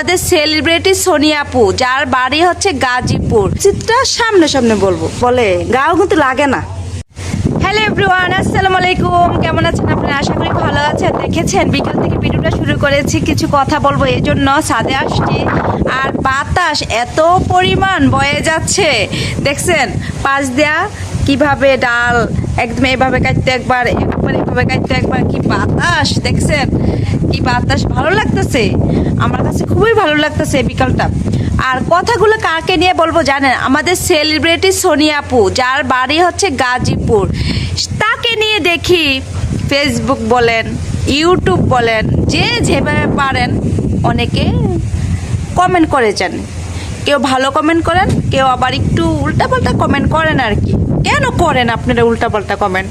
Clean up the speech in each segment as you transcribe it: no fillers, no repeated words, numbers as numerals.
আমাদের সেলিব্রিটি সোনিয়া আপু, যার বাড়ি হচ্ছে গাজীপুর, চিত্রা সামনে সামনে বলবো বলে গাও কিন্তু লাগে না। হ্যালো এভরিওয়ান, আসসালামু আলাইকুম। কেমন আছেন আপনারা? আশা করি ভালো আছেন। দেখেছেন বিকাল থেকে ভিডিওটা শুরু করেছি, কিছু কথা বলবো এই জন্য ছাদে আসছি। আর বাতাস এত পরিমাণ বয়ে যাচ্ছে, দেখছেন পাশ দেয়া কিভাবে ডাল একদম এভাবে কাটতে একবার এভাবে কাটতে একবার, কি বাতাস দেখছেন, কি বাতাস। ভালো লাগতেছে, আমার কাছে খুবই ভালো লাগতেছে বিকালটা। আর কথাগুলো কাকে নিয়ে বলবো জানেন? আমাদের সেলিব্রিটি সোনিয়া আপু, যার বাড়ি হচ্ছে গাজীপুর, তাকে নিয়ে দেখি ফেসবুক বলেন, ইউটিউব বলেন, যে যেভাবে পারেন অনেকে কমেন্ট করে যান। কেউ ভালো কমেন্ট করেন, কেউ আবার একটু উল্টাপাল্টা কমেন্ট করেন আর কি। কেন করেন আপনারা উল্টাপাল্টা কমেন্ট?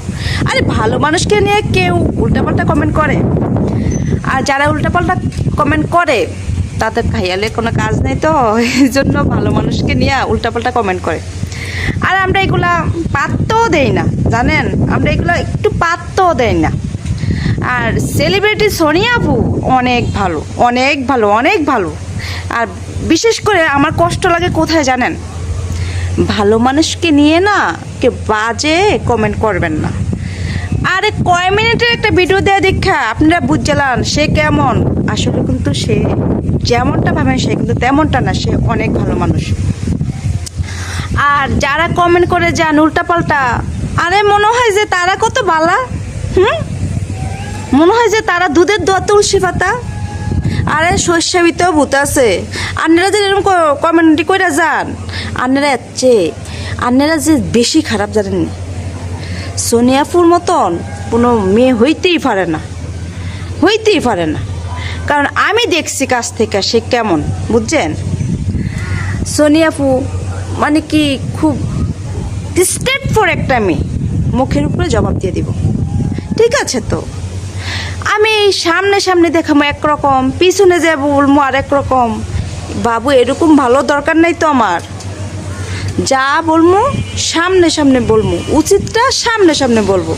আরে ভালো মানুষকে নিয়ে কেউ উল্টাপাল্টা কমেন্ট করে? আর যারা উল্টাপাল্টা কমেন্ট করে তাদের খাইয়ালে কোনো কাজ নেই, তো এই জন্য ভালো মানুষকে নিয়ে উল্টাপাল্টা কমেন্ট করে। আর আমরা এগুলা পাত্তাও দেই না, জানেন, আমরা এগুলো একটু পাত্তাও দেই না। আর সেলিব্রিটি সোনিয়া আপু অনেক ভালো, অনেক ভালো, অনেক ভালো। আর বিশেষ করে আমার কষ্ট লাগে কোথায় জানেন? ভালো মানুষকে নিয়ে না কেউ বাজে কমেন্ট করবেন না। আরে কয় মিনিটের একটা ভিডিও দেওয়া দীক্ষা আপনারা বুঝলেন সে কেমন। আসলে কিন্তু সে যেমনটা ভাবেন সে কিন্তু তেমনটা না, সে অনেক ভালো মানুষ। আর যারা কমেন্ট করে যান উল্টাপাল্টা, আরে মনে হয় যে তারা কত বালা, মনে হয় যে তারা দুধের দোয়া তুলসী পাতা। আরে শস্যাবিতেও ভূত আছে। আপনারা যে এরকম কমেন্ট করে যান, আপনারা যে বেশি খারাপ জানেন। সোনিয়াপুর মতন কোনো মেয়ে হইতেই পারে না, হইতেই পারে না। কারণ আমি দেখছি কাছ থেকে সে কেমন, বুঝছেন? সোনিয়াপু মানে কি খুব স্ট্রেট ফর একটা মেয়ে, মুখের উপরে জবাব দিয়ে দিব, ঠিক আছে? তো আমি সামনে সামনে দেখাবো একরকম, পিছনে যে বলবো আর একরকম। বাবু এরকম ভালো দরকার নাই তো আমার। যা বলবো সামনে সামনে বলবো, উচিতটা সামনে সামনে বলবো।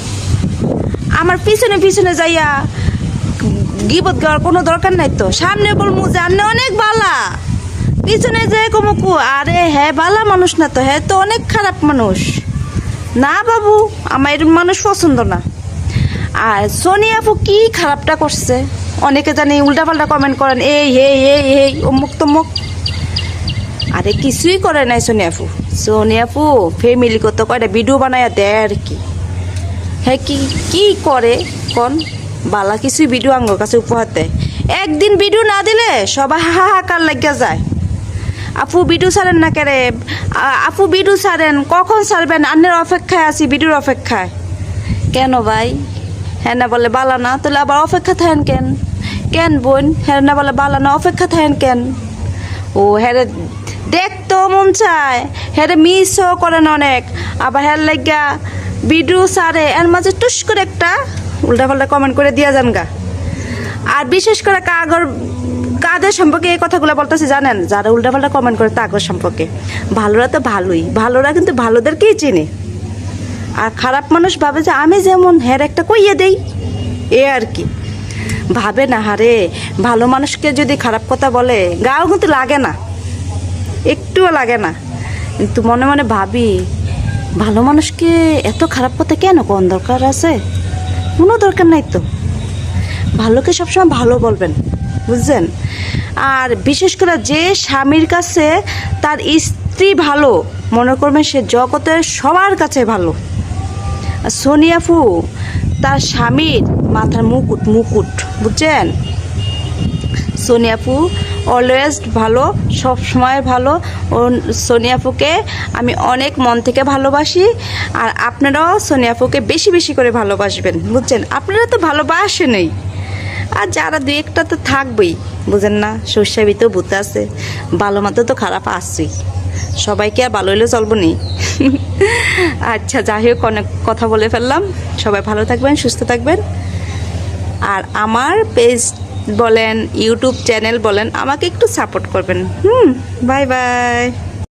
আমার পিছনে পিছনে যাইয়া গিবত গাওয়ার কোনো দরকার নাই তো। সামনে বলবো যে আপনি অনেক বালা, পিছনে যে কমকু আরে হ্যাঁ বালা মানুষ না তো, হ্যাঁ তো অনেক খারাপ মানুষ। না বাবু, আমার এরকম মানুষ পছন্দ না। আর সোনিয়া আপু কি খারাপটা করছে? অনেকে জানি উল্টাপাল্টা কমেন্ট করেন, এই এই এই এই অমুক তমুক। আরে কিছুই করে নাই সোনিয়া আপু ফ্যামিলিগত কয়টা ভিডিও বানায়া দেয় আর কি। হ্যাঁ কি কি করে কোন বালা কিছুই ভিডিও আঙ্গর কাছে উপহার দেয়। একদিন ভিডিও না দিলে সবাই হাহাকার লাগিয়া যায়। আপু ভিডিও ছাড়েন না কেরে? আপু ভিডিও ছাড়েন, কখন ছাড়বেন? আন্নের অপেক্ষায় আছি, ভিডিওর অপেক্ষায়। কেন ভাই? হ্যাঁ না বলে বালা না, তাহলে আবার অপেক্ষা থাকেন কেন? কেন বোন? হ্যাঁ না বলে বালা না, অপেক্ষা থাকেন কেন? ও হ্যাঁ দেখতো মন চায়, হ্যাঁ মিসও করেন অনেক, আবার হ্যাঁ লাগিয়া ভিডিও ছাড়ে, এর মাঝে টুস করে একটা উল্টাপাল্টা কমেন্ট করে দিয়া যান গা। আর বিশেষ করে কাদের সম্পর্কে এই কথাগুলো বলতেছি জানেন? যারা উল্টাপাল্টা কমেন্ট করে তাগর সম্পর্কে। ভালোরা তো ভালোই, ভালোরা কিন্তু ভালোদেরকেই চিনে। আর খারাপ মানুষ ভাবে যে আমি যেমন হ্যার একটা কইয়ে দেই, এ আর কি ভাবে না। হারে ভালো মানুষকে যদি খারাপ কথা বলে গাও কিন্তু লাগে না, একটুও লাগে না। কিন্তু মনে মনে ভাবি ভালো মানুষকে এত খারাপ কথা কেন কোন দরকার আছে? কোনো দরকার নাই তো। ভালোকে সবসময় ভালো বলবেন, বুঝছেন? আর বিশেষ করে যে স্বামীর কাছে তার স্ত্রী ভালো মনে করবেন, সে জগতের সবার কাছে ভালো। আর সোনিয়া আপু তার স্বামীর মাথার মুকুট, বুঝছেন? সোনিয়া আপু অলওয়েজ ভালো, সব সময় ভালো। ও সোনিয়া আপুকে আমি অনেক মন থেকে ভালোবাসি। আর আপনারাও সোনিয়া আপুকে বেশি বেশি করে ভালোবাসবেন, বুঝছেন? আপনারা তো ভালোবাসেনই, আর যারা দুই একটা তো থাকবেই, বুঝেন না? শস্যাবিতেও ভূত আছে, ভালো মতো তো খারাপ আসছেই। সবাইকে আর ভালো হইলে চলবো নি। আচ্ছা যাই হোক, অনেক কথা বলে ফেললাম। সবাই ভালো থাকবেন, সুস্থ থাকবেন। আর আমার পেজ বলেন, ইউটিউব চ্যানেল বলেন, আমাকে একটু সাপোর্ট করবেন। Bye bye.